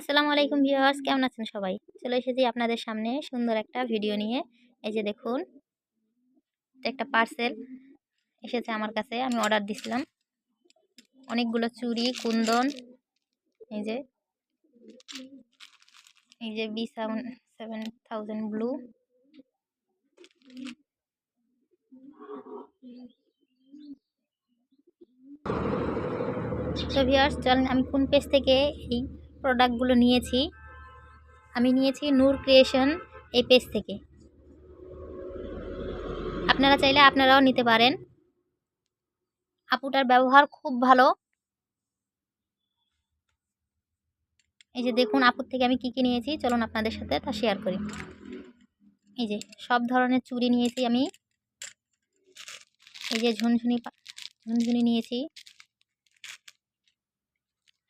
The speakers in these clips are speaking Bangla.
আসসালামু আলাইকুম ভিউয়ার্স, কেমন আছেন সবাই? চলে এসেছি আপনাদের সামনে সুন্দর একটা ভিডিও নিয়ে। এই যে দেখুন, এটা একটা পার্সেল এসেছে আমার কাছে। আমি অর্ডার দিছিলাম অনেকগুলো চুড়ি, কুন্দন। এই যে B7000 ব্লু। তো ভিউয়ার্স, চলেন আমি কোন পেজ থেকে এই প্রোডাক্টগুলো নিয়েছি। আমি নিয়েছি নূর ক্রিয়েশন এই পেজ থেকে। আপনারা চাইলে আপনারাও নিতে পারেন। আপুটার ব্যবহার খুব ভালো। এই যে দেখুন আপুর থেকে আমি কি নিয়েছি, চলুন আপনাদের সাথে তা শেয়ার করি। এই যে সব ধরনের চুড়ি নিয়েছি আমি। এই যে ঝুনঝুনি নিয়েছি।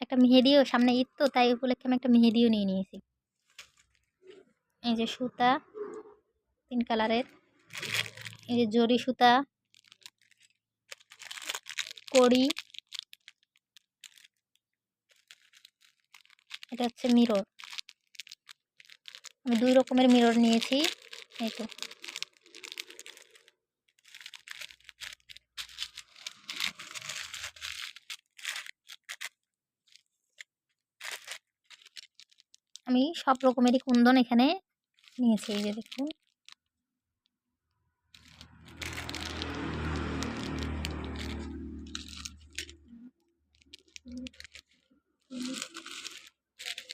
একটা মেহেদিও, সামনে ঈদ তো তাই উপলক্ষে আমি একটা মেহেদিও নিয়ে নিয়েছি। এই যে সুতা 3 কালারের। এই যে জরি সুতা, কড়ি। এটা হচ্ছে মিরর। আমি 2 রকমের মিরর নিয়েছি। এই তো আমি সব রকমেরই কুন্দন এখানে নিয়েছি। এই যে দেখুন,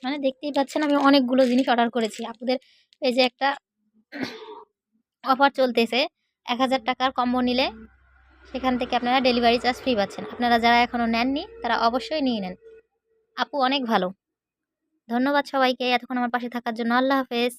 মানে দেখতেই পাচ্ছেন আমি অনেকগুলো জিনিস অর্ডার করেছি আপুদের। এই যে একটা অফার চলতেছে, 1000 টাকার কম্বো নিলে সেখান থেকে আপনারা ডেলিভারি চার্জ ফ্রি পাচ্ছেন। আপনারা যারা এখনও নেননি তারা অবশ্যই নিয়ে নেন। আপু অনেক ভালো। ধন্যবাদ সবাইকে এতক্ষণ আমার পাশে থাকার জন্য। আল্লাহ হাফেজ।